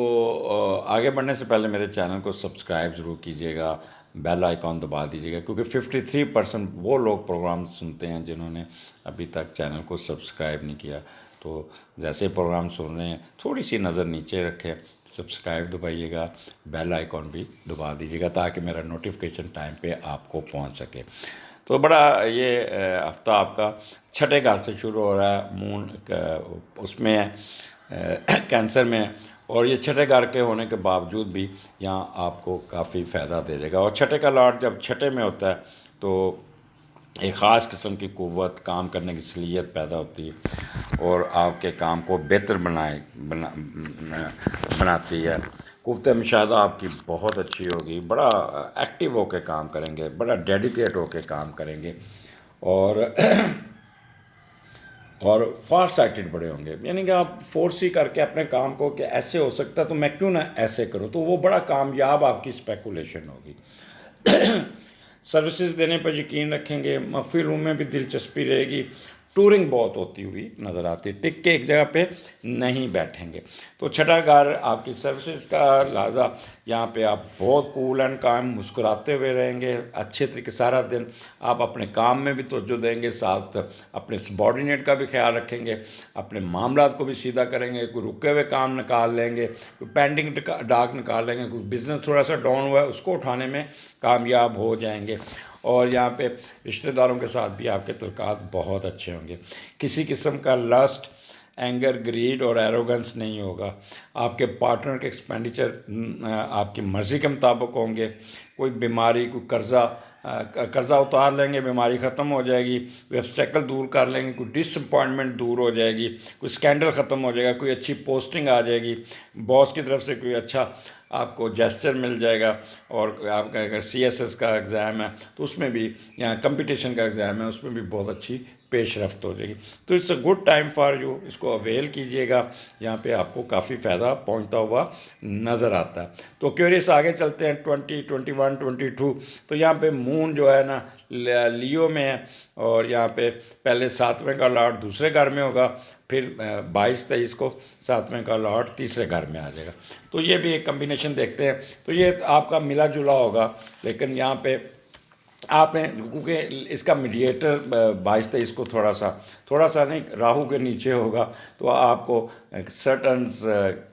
آگے بڑھنے سے پہلے میرے چینل کو سبسکرائب ضرور کیجیے گا، بیل آئیکن دبا دیجیے گا، کیونکہ 53% وہ لوگ پروگرام سنتے ہیں جنہوں نے ابھی تک چینل کو سبسکرائب نہیں کیا. تو جیسے پروگرام سن رہے ہیں تھوڑی سی نظر نیچے رکھیں، سبسکرائب دبائیے گا، بیل آئیکن بھی دبا دیجیے گا تاکہ میرا نوٹیفیکیشن ٹائم پہ آپ کو پہنچ سکے. تو بڑا یہ ہفتہ آپ کا چھٹے گھر سے شروع ہو رہا ہے. مون اس میں ہے، کینسر میں ہے، اور یہ چھٹے گھر کے ہونے کے باوجود بھی یہاں آپ کو کافی فائدہ دے دے گا. اور چھٹے کا لارڈ جب چھٹے میں ہوتا ہے تو ایک خاص قسم کی قوت، کام کرنے کی صلاحیت پیدا ہوتی ہے، اور آپ کے کام کو بہتر بناتی ہے. قوت مشاہدہ آپ کی بہت اچھی ہوگی، بڑا ایکٹیو ہو کے کام کریں گے، بڑا ڈیڈیکیٹ ہو کے کام کریں گے، اور فار سائٹڈ بڑے ہوں گے. یعنی کہ آپ فورس ہی کر کے اپنے کام کو کہ ایسے ہو سکتا ہے تو میں کیوں نہ ایسے کروں، تو وہ بڑا کامیاب آپ کی اسپیکولیشن ہوگی. سروسز دینے پر یقین رکھیں گے، مخفی روم میں بھی دلچسپی رہے گی. ٹورنگ بہت ہوتی ہوئی نظر آتی، ٹک کے ایک جگہ پہ نہیں بیٹھیں گے. تو چھٹا گھر آپ کی سروسز کا، لہٰذا یہاں پہ آپ بہت کول اینڈ کام مسکراتے ہوئے رہیں گے اچھے طریقے. سارا دن آپ اپنے کام میں بھی توجہ دیں گے، ساتھ اپنے سبارڈینیٹ کا بھی خیال رکھیں گے، اپنے معاملات کو بھی سیدھا کریں گے. کوئی رکے ہوئے کام نکال لیں گے، کوئی پینڈنگ ڈاک نکال لیں گے، کوئی بزنس تھوڑا سا ڈاؤن ہوا ہے اس کو اٹھانے میں کامیاب ہو جائیں گے. اور یہاں پہ رشتہ داروں کے ساتھ بھی آپ کے تعلقات بہت اچھے ہوں گے. کسی قسم کا لسٹ اینگر، گریڈ اور ایروگنس نہیں ہوگا. آپ کے پارٹنر کے ایکسپینڈیچر آپ کی مرضی کے مطابق ہوں گے. کوئی بیماری، کوئی قرضہ اتار لیں گے، بیماری ختم ہو جائے گی. کوئی آبسٹیکل دور کر لیں گے، کوئی ڈس اپوائنٹمنٹ دور ہو جائے گی، کوئی اسکینڈل ختم ہو جائے گا، کوئی اچھی پوسٹنگ آ جائے گی، باس کی طرف سے کوئی اچھا آپ کو جیسچر مل جائے گا. اور آپ کا اگر CSS کا ایگزام ہے تو اس میں بھی، یہاں کمپٹیشن کا ایگزام ہے اس میں بھی بہت اچھی پیش رفت ہو جائے گی. تو it's a good time for you, اس کو اویل کیجیے گا. یہاں پہ آپ کو کافی فائدہ پہنچتا ہوا نظر آتا ہے. تو کیوریس آگے چلتے ہیں 20، 21، 22. تو یہاں پہ مون جو ہے نا لیو میں ہے، اور یہاں پہ پہلے 7ویں کا لاٹ دوسرے گھر میں ہوگا، پھر 22، 23 کو 7ویں کا لاٹ تیسرے گھر میں آ جائے گا. تو یہ بھی ایک کمبینیشن دیکھتے ہیں. تو یہ آپ کا ملا جلا ہوگا، لیکن یہاں پہ آپ نے، کیونکہ اس کا میڈیٹر 22، 23 کو تھوڑا سا نہیں، راہو کے نیچے ہوگا، تو آپ کو سرٹنز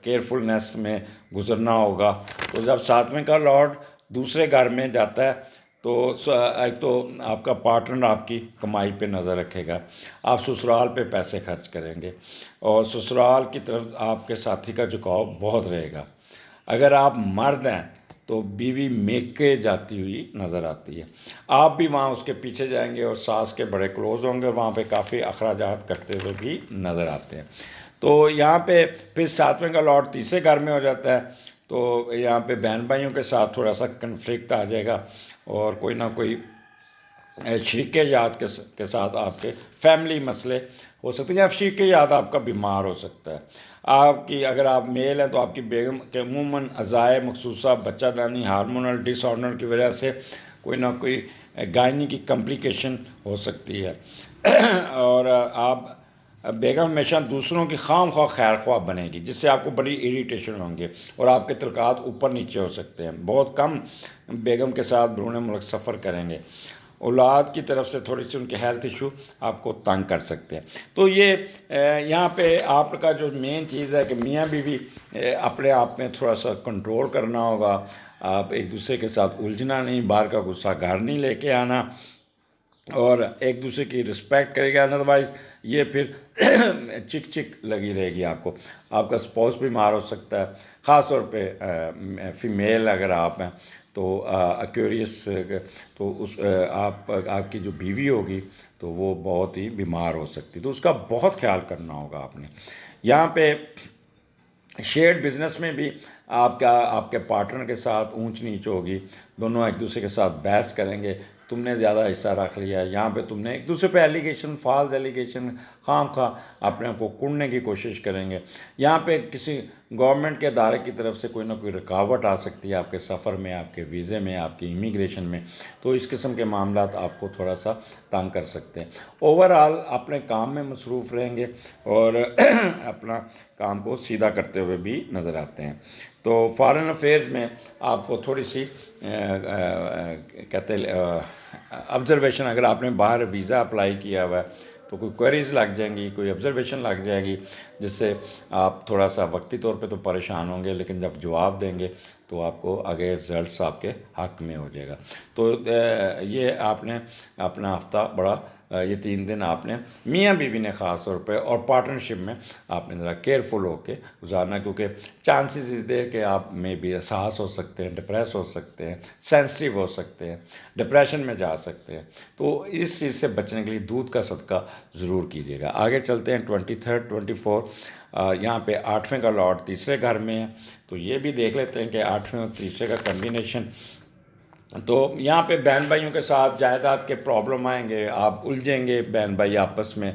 کیئرفلنس میں گزرنا ہوگا. تو جب 7ویں کا لارڈ دوسرے گھر میں جاتا ہے تو ایک تو آپ کا پارٹنر آپ کی کمائی پہ نظر رکھے گا، آپ سسرال پہ پیسے خرچ کریں گے، اور سسرال کی طرف آپ کے ساتھی کا جھکاؤ بہت رہے گا. اگر آپ مرد ہیں تو بیوی میکے جاتی ہوئی نظر آتی ہے، آپ بھی وہاں اس کے پیچھے جائیں گے اور ساس کے بڑے کلوز ہوں گے، وہاں پہ کافی اخراجات کرتے ہوئے بھی نظر آتے ہیں. تو یہاں پہ پھر 7ویں کا لاٹ تیسرے گھر میں ہو جاتا ہے، تو یہاں پہ بہن بھائیوں کے ساتھ تھوڑا سا کنفلکٹ آ جائے گا، اور کوئی نہ کوئی شریک جات کے ساتھ آپ کے فیملی مسئلے ہو سکتے ہیں، یا شریک جات آپ کا بیمار ہو سکتا ہے. آپ کی، اگر آپ میل ہیں تو آپ کی بیگم کے عموماً عزائے مخصوصہ، بچہ دانی، ہارمونل ڈس آرڈر کی وجہ سے کوئی نہ کوئی گائنی کی کمپلیکیشن ہو سکتی ہے. اور آپ بیگم ہمیشہ دوسروں کی خواہ خیر خواہ بنے گی، جس سے آپ کو بڑی اریٹیشن ہوں گے، اور آپ کے تعلقات اوپر نیچے ہو سکتے ہیں. بہت کم بیگم کے ساتھ بیرون ملک سفر کریں گے. اولاد کی طرف سے تھوڑی سی ان کے ہیلتھ ایشو آپ کو تنگ کر سکتے ہیں. تو یہ یہاں پہ آپ کا جو مین چیز ہے کہ میاں بیوی اپنے آپ میں تھوڑا سا کنٹرول کرنا ہوگا. آپ ایک دوسرے کے ساتھ الجھنا نہیں، باہر کا غصہ گھر نہیں لے کے آنا، اور ایک دوسرے کی رسپیکٹ کرے گا. ادروائز یہ پھر چک چک لگی رہے گی آپ کو. آپ کا اسپاؤس بیمار ہو سکتا ہے، خاص طور پہ فیمیل اگر آپ ہیں تو ایکویریس، تو آپ کی جو بیوی ہوگی تو وہ بہت ہی بیمار ہو سکتی، تو اس کا بہت خیال کرنا ہوگا آپ نے. یہاں پہ شیئرڈ بزنس میں بھی آپ کے پارٹنر کے ساتھ اونچ نیچ ہوگی، دونوں ایک دوسرے کے ساتھ بحث کریں گے، تم نے زیادہ حصہ رکھ لیا، یہاں پہ تم نے ایک دوسرے پہ ایلیگیشن، فالس ایلیگیشن، خواہ اپنے آپ کو کڑنے کی کوشش کریں گے. یہاں پہ کسی گورنمنٹ کے ادارے کی طرف سے کوئی نہ کوئی رکاوٹ آ سکتی ہے آپ کے سفر میں، آپ کے ویزے میں، آپ کی امیگریشن میں. تو اس قسم کے معاملات آپ کو تھوڑا سا تنگ کر سکتے ہیں. اوور آل اپنے کام میں مصروف رہیں گے، اور اپنا کام کو سیدھا کرتے ہوئے بھی نظر آتے ہیں. تو فارن افیئرز میں آپ کو تھوڑی سی کہتے آبزرویشن، اگر آپ نے باہر ویزا اپلائی کیا ہوا ہے تو کوئی کوئریز لگ جائیں گی، کوئی آبزرویشن لگ جائے گی، جس سے آپ تھوڑا سا وقتی طور پہ تو پریشان ہوں گے، لیکن جب جواب دیں گے تو آپ کو آگے رزلٹس آپ کے حق میں ہو جائے گا. تو یہ آپ نے اپنا ہفتہ بڑا، یہ 3 دن آپ نے میاں بیوی نے خاص طور پہ اور پارٹنرشپ میں آپ نے ذرا کیئرفل ہو کے گزارنا، کیونکہ چانسز از دیر کہ آپ میں بھی احساس ہو سکتے ہیں، ڈپریس ہو سکتے ہیں، سینسٹیو ہو سکتے ہیں، ڈپریشن میں جا سکتے ہیں. تو اس چیز سے بچنے کے لیے دودھ کا صدقہ ضرور کیجیے گا. آگے چلتے ہیں 23، 24. یہاں پہ 8ویں کا لاٹ تیسرے گھر میں ہے، تو یہ بھی دیکھ لیتے ہیں کہ 8ویں اور تیسرے کا کمبینیشن. تو یہاں پہ بہن بھائیوں کے ساتھ جائیداد کے پرابلم آئیں گے، آپ الجھیں گے بہن بھائی آپس میں،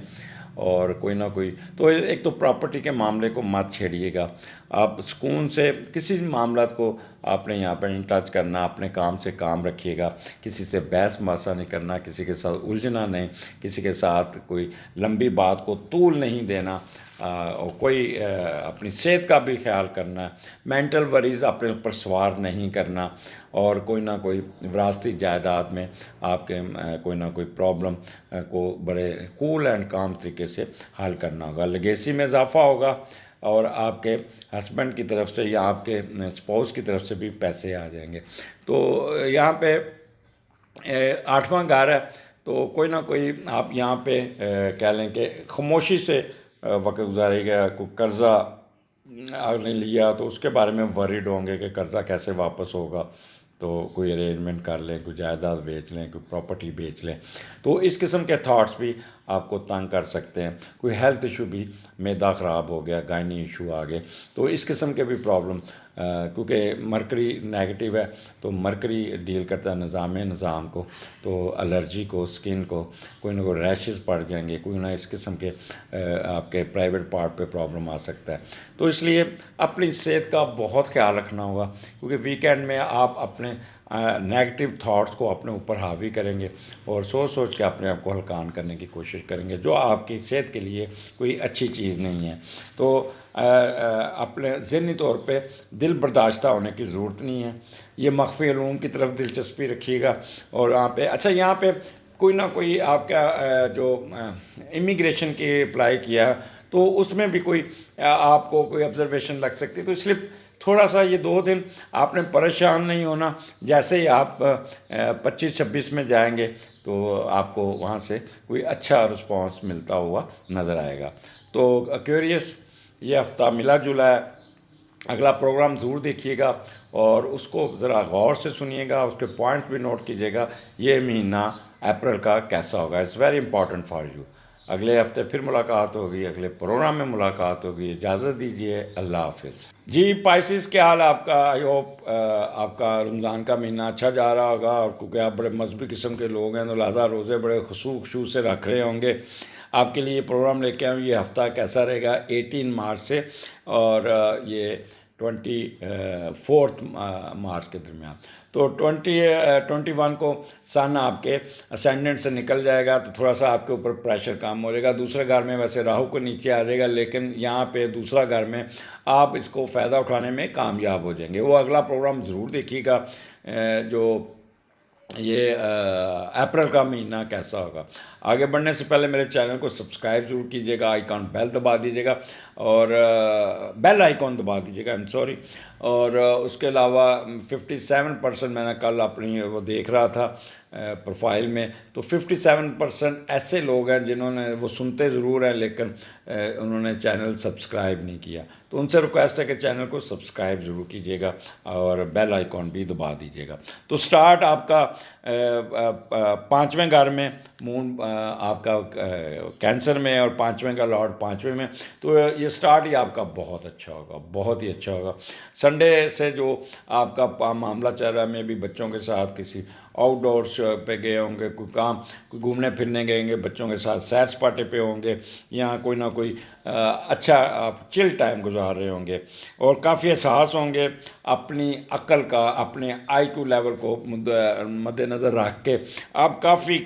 اور کوئی نہ کوئی. تو ایک تو پراپرٹی کے معاملے کو مت چھیڑیے گا. آپ سکون سے کسی بھی معاملات کو آپ نے یہاں پر ان ٹچ کرنا، اپنے کام سے کام رکھیے گا، کسی سے بحث مباحثہ نہیں کرنا، کسی کے ساتھ الجھنا نہیں، کسی کے ساتھ کوئی لمبی بات کو طول نہیں دینا، اور کوئی اپنی صحت کا بھی خیال کرنا ہے، مینٹل وریز اپنے اوپر سوار نہیں کرنا، اور کوئی نہ کوئی وراثتی جائیداد میں آپ کے کوئی نہ کوئی پرابلم کو بڑے کول اینڈ کام طریقے سے حل کرنا ہوگا. لیگیسی میں اضافہ ہوگا، اور آپ کے ہسبینڈ کی طرف سے یا آپ کے اسپاؤس کی طرف سے بھی پیسے آ جائیں گے. تو یہاں پہ 8واں گھر ہے، تو کوئی نہ کوئی آپ یہاں پہ کہہ لیں کہ خاموشی سے وقت گزارے گا، کوئی قرضہ آپ نے لیا تو اس کے بارے میں ورڈ ہوں گے کہ قرضہ کیسے واپس ہوگا، تو کوئی ارینجمنٹ کر لیں، کوئی جائیداد بیچ لیں، کوئی پراپرٹی بیچ لیں. تو اس قسم کے تھاٹس بھی آپ کو تنگ کر سکتے ہیں. کوئی ہیلتھ ایشو بھی، معدہ خراب ہو گیا، گائنی ایشو آ گئے، تو اس قسم کے بھی پرابلم، کیونکہ مرکری نیگیٹو ہے تو مرکری ڈیل کرتا ہے نظام کو، تو الرجی کو، سکن کو، کوئی نہ کوئی ریشز پڑ جائیں گے، کوئی نہ اس قسم کے آپ کے پرائیویٹ پارٹ پہ پرابلم آ سکتا ہے. تو اس لیے اپنی صحت کا بہت خیال رکھنا ہوگا، کیونکہ ویکینڈ میں آپ اپنے نیگیٹو تھاٹس کو اپنے اوپر حاوی کریں گے اور سوچ کے اپنے آپ کو ہلکان کرنے کی کوشش کریں گے، جو آپ کی صحت کے لیے کوئی اچھی چیز نہیں ہے. تو اپنے ذہنی طور پہ دل برداشتہ ہونے کی ضرورت نہیں ہے. یہ مخفی علوم کی طرف دلچسپی رکھیے گا. اور یہاں پہ کوئی نہ کوئی آپ کا جو امیگریشن کی اپلائی کیا تو اس میں بھی کوئی آپ کو کوئی آبزرویشن لگ سکتی، تو اس لیے تھوڑا سا یہ 2 دن آپ نے پریشان نہیں ہونا. جیسے ہی آپ 25-26 میں جائیں گے تو آپ کو وہاں سے کوئی اچھا رسپانس ملتا ہوا نظر آئے گا. تو ایکویریس، یہ ہفتہ ملا جلا ہے. اگلا پروگرام ضرور دیکھیے گا اور اس کو ذرا غور سے سنیے گا، اس کے پوائنٹ بھی نوٹ کیجیے گا. یہ مہینہ اپریل کا کیسا ہوگا، it's very important for you. اگلے ہفتے پھر ملاقات ہوگی، اگلے پروگرام میں ملاقات ہوگی. اجازت دیجیے، اللہ حافظ. جی پائسیز، کیا حال آپ کا؟ آئی ہوپ آپ کا رمضان کا مہینہ اچھا جا رہا ہوگا، اور کیونکہ آپ بڑے مذہبی قسم کے لوگ ہیں تو لہٰذا روزے بڑے خشوع سے رکھ رہے ہوں گے. آپ کے لیے یہ پروگرام لے کے آؤں. یہ ہفتہ کیسا رہے گا 18 مارچ سے اور یہ 24 مارچ کے درمیان. تو 21 کو سن آپ کے اسینڈنٹ سے نکل جائے گا تو تھوڑا سا آپ کے اوپر پریشر کم ہو جائے گا. دوسرے گھر میں ویسے راہو کو نیچے آ جائے گا، لیکن یہاں پہ دوسرا گھر میں آپ اس کو فائدہ اٹھانے میں کامیاب ہو جائیں گے. وہ اگلا پروگرام ضرور دیکھیے گا، جو یہ اپریل کا مہینہ کیسا ہوگا. آگے بڑھنے سے پہلے میرے چینل کو سبسکرائب ضرور کیجیے گا، آئیکن بیل دبا دیجیے گا، اور بیل آئیکن دبا دیجیے گا، سوری. اور اس کے علاوہ 57% میں نے کل اپنی وہ دیکھ رہا تھا پروفائل میں، تو 57% ایسے لوگ ہیں جنہوں نے، وہ سنتے ضرور ہیں لیکن انہوں نے چینل سبسکرائب نہیں کیا. تو ان سے ریکویسٹ ہے کہ چینل کو سبسکرائب ضرور کیجیے گا اور بیل آئیکن بھی دبا دیجیے گا. تو سٹارٹ آپ کا 5ویں گھر میں، مون آپ کا کینسر میں، اور 5ویں کا لارڈ 5ویں میں. تو یہ سٹارٹ ہی آپ کا بہت اچھا ہوگا، بہت ہی اچھا ہوگا. سنڈے سے جو آپ کا معاملہ چل رہا ہے، میں بھی بچوں کے ساتھ کسی آؤٹ ڈورس پہ گئے ہوں گے، کوئی کام، کوئی گھومنے پھرنے گئے گے بچوں کے ساتھ، سیر سپاٹے پہ ہوں گے، یا کوئی نہ کوئی اچھا آپ چل ٹائم گزار رہے ہوں گے، اور کافی احساس ہوں گے اپنی عقل کا، اپنے آئی کیو لیول کو مد نظر رکھ کے آپ کافی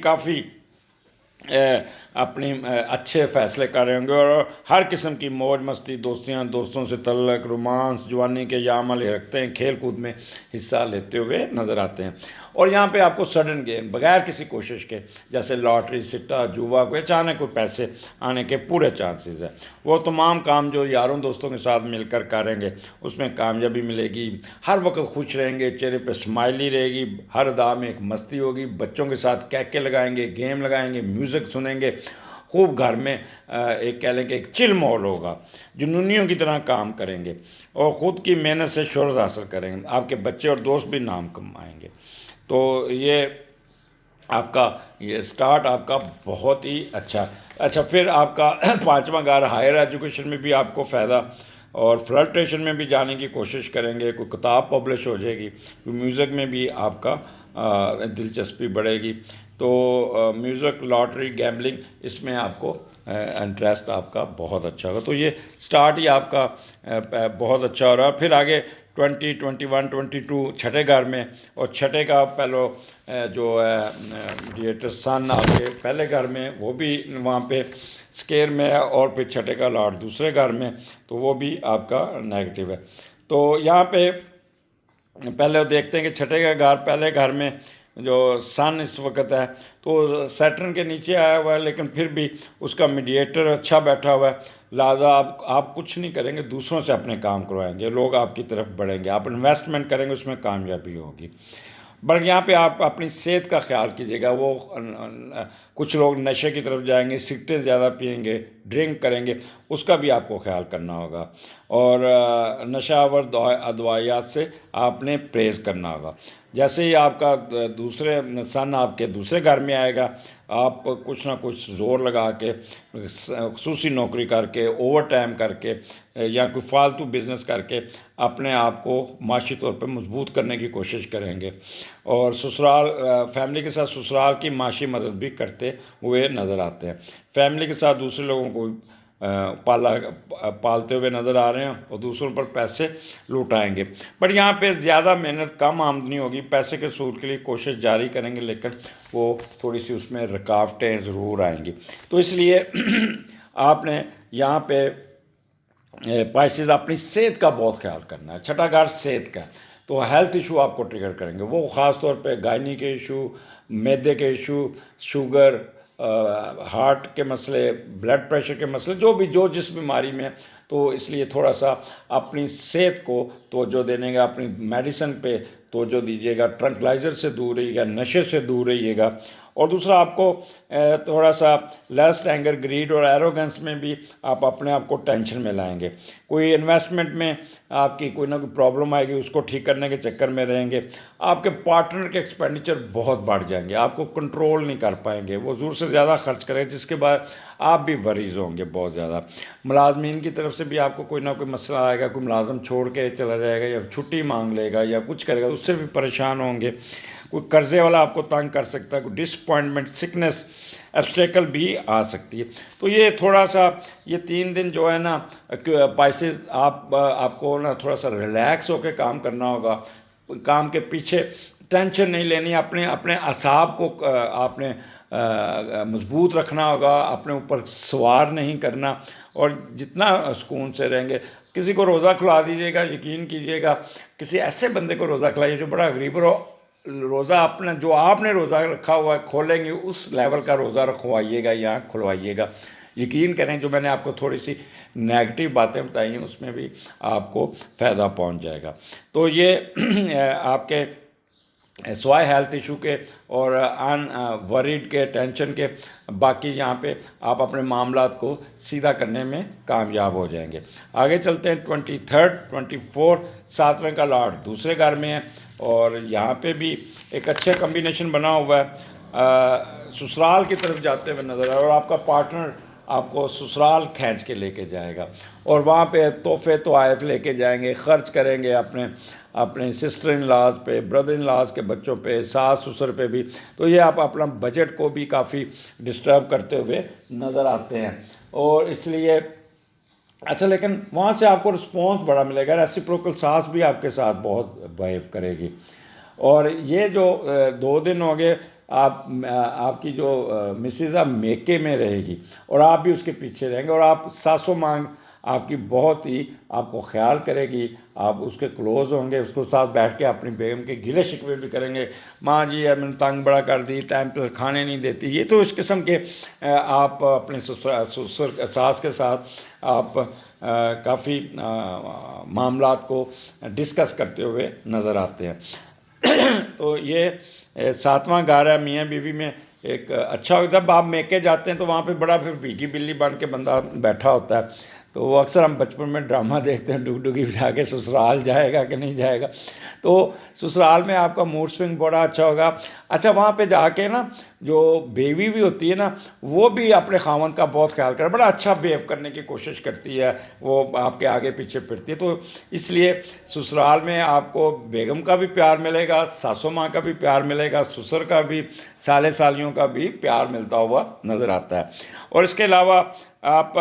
اپنی اچھے فیصلے کر رہے ہوں گے، اور ہر قسم کی موج مستی، دوستوں سے تعلق، رومانس، جوانی کے عمل رکھتے ہیں، کھیل کود میں حصہ لیتے ہوئے نظر آتے ہیں. اور یہاں پہ آپ کو سڈن گیم، بغیر کسی کوشش کے، جیسے لاٹری، سٹا، جوا، کوئی اچانک کوئی پیسے آنے کے پورے چانسز ہیں. وہ تمام کام جو یاروں دوستوں کے ساتھ مل کر کریں گے اس میں کامیابی ملے گی. ہر وقت خوش رہیں گے، چہرے پہ اسمائلی رہے گی، ہر ادا میں ایک مستی ہوگی. بچوں کے ساتھ کہکے لگائیں گے، گیم لگائیں گے، میوزک سنیں گے. خوب گھر میں ایک کہہ لیں کہ ایک چل ماحول ہوگا. جنونیوں کی طرح کام کریں گے اور خود کی محنت سے شہرت حاصل کریں گے. آپ کے بچے اور دوست بھی نام کمائیں گے. تو یہ آپ کا یہ سٹارٹ آپ کا بہت ہی اچھا. پھر آپ کا 5واں گھر ہائر ایجوکیشن میں بھی آپ کو فائدہ، اور فلرٹیشن میں بھی جانے کی کوشش کریں گے. کوئی کتاب پبلش ہو جائے گی، کوئی میوزک میں بھی آپ کا دلچسپی بڑھے گی. تو میوزک، لاٹری، گیمبلنگ، اس میں آپ کو انٹرسٹ آپ کا بہت اچھا ہوگا. تو یہ سٹارٹ ہی آپ کا بہت اچھا ہو رہا ہے. پھر آگے 20، 21، 22 چھٹے گھر میں، اور چھٹے کا پہلو جو ہے سن آپ کے پہلے گھر میں، وہ بھی وہاں پہ سکیئر میں ہے، اور پھر چھٹے کا لاٹ دوسرے گھر میں، تو وہ بھی آپ کا نیگیٹو ہے. تو یہاں پہ پہلے دیکھتے ہیں کہ چھٹے کا گھر، پہلے گھر میں جو سن اس وقت ہے تو سیٹرن کے نیچے آیا ہوا ہے، لیکن پھر بھی اس کا میڈیٹر اچھا بیٹھا ہوا ہے. لہٰذا آپ کچھ نہیں کریں گے، دوسروں سے اپنے کام کروائیں گے، لوگ آپ کی طرف بڑھیں گے. آپ انویسٹمنٹ کریں گے، اس میں کامیابی ہوگی. بلکہ یہاں پہ آپ اپنی صحت کا خیال کیجیے گا. وہ کچھ لوگ نشے کی طرف جائیں گے، سگریٹیں زیادہ پئیں گے، ڈرنک کریں گے، اس کا بھی آپ کو خیال کرنا ہوگا. اور نشہ آور ادویات سے آپ نے پرہیز کرنا ہوگا. جیسے ہی آپ کا دوسرے سن آپ کے دوسرے گھر میں آئے گا، آپ کچھ نہ کچھ زور لگا کے، خصوصی نوکری کر کے، اوور ٹائم کر کے، یا کوئی فالتو بزنس کر کے اپنے آپ کو معاشی طور پہ مضبوط کرنے کی کوشش کریں گے. اور سسرال فیملی کے ساتھ سسرال کی معاشی مدد بھی کرتے ہوئے نظر آتے ہیں. فیملی کے ساتھ دوسرے لوگوں کو پالتے ہوئے نظر آ رہے ہیں اور دوسروں پر پیسے لوٹائیں گے. بٹ یہاں پہ زیادہ محنت، کم آمدنی ہوگی، پیسے کے حصول کے لیے کوشش جاری کریں گے، لیکن وہ تھوڑی سی اس میں رکاوٹیں ضرور آئیں گی. تو اس لیے آپ نے یہاں پہ پائسز اپنی صحت کا بہت خیال کرنا ہے. چھٹا گھر صحت کا، تو ہیلتھ ایشو آپ کو ٹریگر کریں گے. وہ خاص طور پہ گائنی کے ایشو، معدے کے ایشو، شوگر، ہارٹ کے مسئلے، بلڈ پریشر کے مسئلے، جو جس بیماری میں. تو اس لیے تھوڑا سا اپنی صحت کو توجہ دینے گا، اپنی میڈیسن پہ توجہ دیجیے گا، ٹرنکلائزر سے دور رہیے گا، نشے سے دور رہیے گا. اور دوسرا آپ کو تھوڑا سا لسٹ، اینگر، گریڈ اور ایروگنس میں بھی آپ اپنے آپ کو ٹینشن میں لائیں گے. کوئی انویسٹمنٹ میں آپ کی کوئی نہ کوئی پرابلم آئے گی، اس کو ٹھیک کرنے کے چکر میں رہیں گے. آپ کے پارٹنر کے ایکسپینڈیچر بہت بڑھ جائیں گے، آپ کو کنٹرول نہیں کر پائیں گے، وہ زور سے زیادہ خرچ کریں، جس کے بعد آپ بھی وریز ہوں گے بہت زیادہ. ملازمین کی طرف سے بھی آپ کو کوئی نہ کوئی مسئلہ آئے گا، کوئی ملازم چھوڑ کے چلا جائے گا یا چھٹی مانگ لے گا یا کچھ کرے گا، اس سے بھی پریشان ہوں گے. کوئی قرضے والا آپ کو تنگ کر سکتا ہے، کوئی ڈس اپوائنٹمنٹ، سکنس، ابسٹیکل بھی آ سکتی ہے. تو یہ تھوڑا سا یہ 3 دن جو ہے نا پائسز، آپ کو نا تھوڑا سا ریلیکس ہو کے کام کرنا ہوگا. کام کے پیچھے ٹینشن نہیں لینی، اپنے اعصاب کو آپ نے مضبوط رکھنا ہوگا، اپنے اوپر سوار نہیں کرنا، اور جتنا سکون سے رہیں گے. کسی کو روزہ کھلا دیجیے گا، یقین کیجیے گا کسی ایسے بندے کو روزہ کھلائیے جو بڑا غریب ہو. روزہ اپنا جو آپ نے روزہ رکھا ہوا ہے کھولیں گے اس لیول کا روزہ رکھوائیے گا یا کھلوائیے گا. یقین کریں جو میں نے آپ کو تھوڑی سی نیگیٹو باتیں بتائی ہیں اس میں بھی آپ کو فائدہ پہنچ جائے گا. تو یہ آپ کے سوائے ہیلتھ ایشو کے اور ان وریڈ کے، ٹینشن کے، باقی یہاں پہ آپ اپنے معاملات کو سیدھا کرنے میں کامیاب ہو جائیں گے. آگے چلتے ہیں. 23rd 24 7ویں کا لاڈ دوسرے گھر میں ہے، اور یہاں پہ بھی ایک اچھا کمبینیشن بنا ہوا ہے. سسرال کی طرف جاتے ہوئے نظر آئے، اور آپ کا پارٹنر آپ کو سسرال کھینچ کے لے کے جائے گا، اور وہاں پہ تحفے تحائف لے کے جائیں گے، خرچ کریں گے اپنے سسٹر ان لاز پہ، بردر ان لاز کے بچوں پہ، ساس سسر پہ بھی. تو یہ آپ اپنا بجٹ کو بھی کافی ڈسٹرب کرتے ہوئے نظر آتے ہیں. اور اس لیے اچھا، لیکن وہاں سے آپ کو رسپانس بڑا ملے گا. ریسیپروکل ساس بھی آپ کے ساتھ بہت بہیو کرے گی. اور یہ جو 2 دن ہو گئے، آپ کی جو مسز میکے میں رہے گی، اور آپ بھی اس کے پیچھے رہیں گے، اور آپ ساسو مانگ آپ کی بہت ہی آپ کو خیال کرے گی. آپ اس کے کلوز ہوں گے، اس کو ساتھ بیٹھ کے اپنی بیگم کے گلے شکوے بھی کریں گے. ماں جی میں نے تنگ بڑا کر دی، ٹائم پہ کھانے نہیں دیتی. یہ تو اس قسم کے آپ اپنے سسر ساس کے ساتھ آپ کافی معاملات کو ڈسکس کرتے ہوئے نظر آتے ہیں. تو یہ 7واں گھر ہے میاں بیوی میں. ایک اچھا ہوتا ہے جب آپ میکے جاتے ہیں تو وہاں پہ بڑا پھر بھیگی بلی بن کے بندہ بیٹھا ہوتا ہے. تو وہ اکثر ہم بچپن میں ڈرامہ دیکھتے ہیں، ڈگ ڈگی بجا کے سسرال جائے گا کہ نہیں جائے گا. تو سسرال میں آپ کا موڈ سوئنگ بڑا اچھا ہوگا. اچھا، وہاں پہ جا کے نا جو بیوی بھی ہوتی ہے نا، وہ بھی اپنے خاوند کا بہت خیال کرے، بڑا اچھا بیہیو کرنے کی کوشش کرتی ہے، وہ آپ کے آگے پیچھے پھرتی ہے. تو اس لیے سسرال میں آپ کو بیگم کا بھی پیار ملے گا، ساسو ماں کا بھی پیار ملے گا، سسر کا بھی، سالے سالیوں کا بھی پیار ملتا ہوا نظر آتا ہے. اور اس کے علاوہ آپ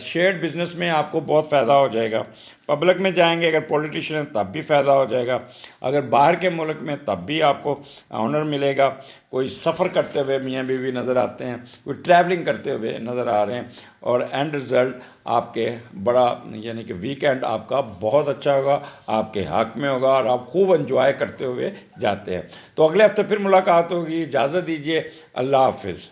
شیئرڈ بزنس میں آپ کو بہت فائدہ ہو جائے گا. پبلک میں جائیں گے اگر پولیٹیشین ہیں تب بھی فائدہ ہو جائے گا. اگر باہر کے ملک میں تب بھی آپ کو آنر ملے گا. کوئی سفر کرتے ہوئے میاں بیوی نظر آتے ہیں، کوئی ٹریولنگ کرتے ہوئے نظر آ رہے ہیں، اور اینڈ رزلٹ آپ کے بڑا یعنی کہ ویکینڈ آپ کا بہت اچھا ہوگا، آپ کے حق میں ہوگا، اور آپ خوب انجوائے کرتے ہوئے جاتے ہیں. تو اگلے ہفتے پھر ملاقات ہوگی. اجازت دیجیے. اللہ حافظ.